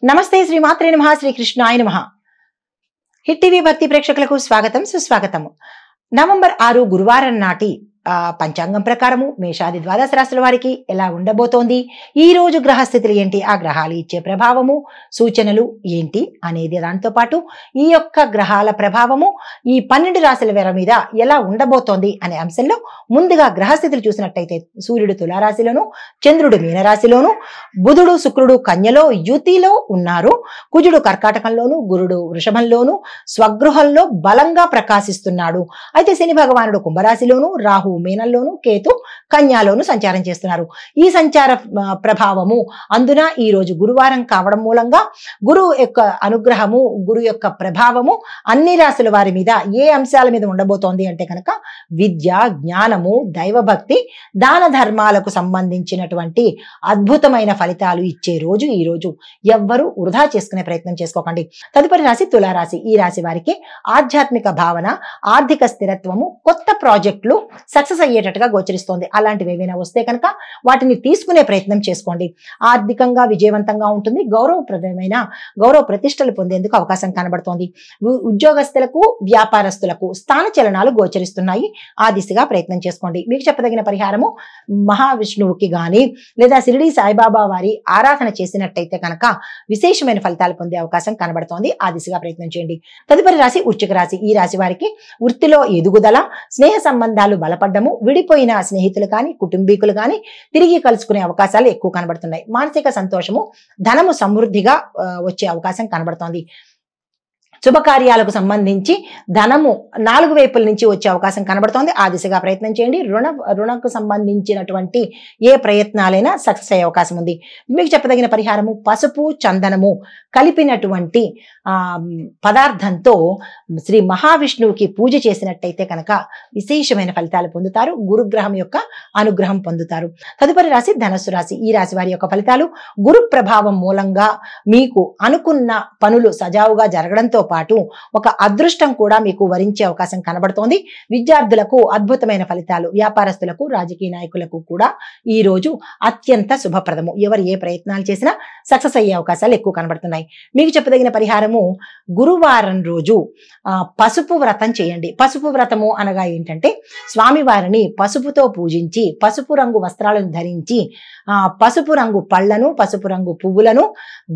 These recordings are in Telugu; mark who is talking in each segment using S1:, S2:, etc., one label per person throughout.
S1: నమస్తే శ్రీమాత్రే నమః శ్రీకృష్ణాయ నమః. హిట్ టీవీ భక్తి ప్రేక్షకులకు స్వాగతం సుస్వాగతము. నవంబర్ 6 గురువారం నాటి పంచాంగం ప్రకారము మేషాది ద్వాదశ రాశుల వారికి ఎలా ఉండబోతోంది, ఈ రోజు గ్రహస్థితులు ఏంటి, ఆ గ్రహాలు ఇచ్చే ప్రభావము సూచనలు ఏంటి అనేది, దాంతో పాటు ఈ యొక్క గ్రహాల ప్రభావము ఈ 12 రాశుల వారి మీద ఎలా ఉండబోతోంది అనే అంశంలో ముందుగా గ్రహస్థితులు చూసినట్టయితే సూర్యుడు తులారాశిలోను, చంద్రుడు మీనరాశిలోను, బుధుడు శుక్రుడు కన్యలో యుతిలో ఉన్నారు, కుజుడు కర్కాటకంలోను, గురుడు వృషభంలోను స్వగృహంలో బలంగా ప్రకాశిస్తున్నాడు. అయితే శని భగవానుడు కుంభరాశిలోను, రాహు మీనంలోను, కేతు కన్యాలోను సంచారం చేస్తున్నారు. ఈ సంచార ప్రభావము అందున ఈ రోజు గురువారం కావడం మూలంగా గురువు యొక్క అనుగ్రహము, గురువు యొక్క ప్రభావము అన్ని రాశుల వారి మీద ఏ అంశాల మీద ఉండబోతోంది అంటే కనుక విద్య, జ్ఞానము, దైవభక్తి, దాన ధర్మాలకు సంబంధించినటువంటి అద్భుతమైన ఫలితాలు ఇచ్చే రోజు ఈ రోజు. ఎవ్వరూ వృధా చేసుకునే ప్రయత్నం చేసుకోకండి. తదుపరి రాశి తులారాశి. ఈ రాశి వారికి ఆధ్యాత్మిక భావన, ఆర్థిక స్థిరత్వము, కొత్త ప్రాజెక్టులు సక్సెస్ అయ్యేటట్టుగా గోచరిస్తోంది. అలాంటివి ఏవైనా వస్తే కనుక వాటిని తీసుకునే ప్రయత్నం చేసుకోండి. ఆర్థికంగా విజయవంతంగా ఉంటుంది. గౌరవ ప్రతిష్టలు పొందేందుకు అవకాశం కనబడుతోంది. ఉద్యోగస్తులకు, వ్యాపారస్తులకు స్థాన చలనాలు గోచరిస్తున్నాయి. ఆ దిశగా ప్రయత్నం చేసుకోండి. మీకు చెప్పదగిన పరిహారము మహావిష్ణువుకి గాని లేదా షిరిడి సాయిబాబా వారి ఆరాధన చేసినట్టయితే కనుక విశేషమైన ఫలితాలు పొందే అవకాశం కనబడుతోంది. ఆ దిశగా ప్రయత్నం చేయండి. తదుపరి రాశి వృశ్చిక రాశి. ఈ రాశి వారికి వృత్తిలో ఎదుగుదల, స్నేహ సంబంధాలు బలపడ్డము, విడిపోయిన స్నేహితులు కానీ కుటుంబీకులు కానీ తిరిగి కలుసుకునే అవకాశాలు ఎక్కువ కనబడుతున్నాయి. మానసిక సంతోషము, ధనము సమృద్ధిగా వచ్చే అవకాశం కనబడుతోంది. శుభకార్యాలకు సంబంధించి ధనము 4 వైపుల నుంచి వచ్చే అవకాశం కనబడుతోంది. ఆ దిశగా ప్రయత్నం చేయండి. రుణకు సంబంధించినటువంటి ఏ ప్రయత్నాలైనా సక్సెస్ అయ్యే అవకాశం ఉంది. మీకు చెప్పదగిన పరిహారము పసుపు, చందనము కలిపినటువంటి పదార్థంతో శ్రీ మహావిష్ణువుకి పూజ చేసినట్టయితే కనుక విశేషమైన ఫలితాలు పొందుతారు. గురుగ్రహం యొక్క అనుగ్రహం పొందుతారు. తదుపరి రాశి ధనస్సు రాశి. ఈ రాశి వారి యొక్క ఫలితాలు గురు ప్రభావం మూలంగా మీకు అనుకున్న పనులు సజావుగా జరగడంతో పాటు ఒక అదృష్టం కూడా మీకు వరించే అవకాశం కనబడుతోంది. విద్యార్థులకు అద్భుతమైన ఫలితాలు, వ్యాపారస్తులకు, రాజకీయ నాయకులకు కూడా ఈ రోజు అత్యంత శుభప్రదము. ఎవరు ఏ ప్రయత్నాలు చేసినా సక్సెస్ అయ్యే అవకాశాలు ఎక్కువ కనబడుతున్నాయి. మీకు చెప్పదగిన పరిహారము గురువారం రోజు పసుపు వ్రతం చేయండి. పసుపు వ్రతము అనగా ఏంటంటే స్వామివారిని పసుపుతో పూజించి, పసుపు రంగు వస్త్రాలను ధరించి, పసుపు రంగు పళ్లను, పసుపు రంగు పువ్వులను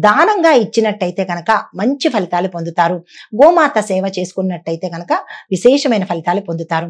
S1: దానంగా ఇచ్చినట్టయితే కనుక మంచి ఫలితాలు పొందుతారు. గోమాత సేవ చేసుకున్నట్టయితే కనుక విశేషమైన ఫలితాలు పొందుతారు.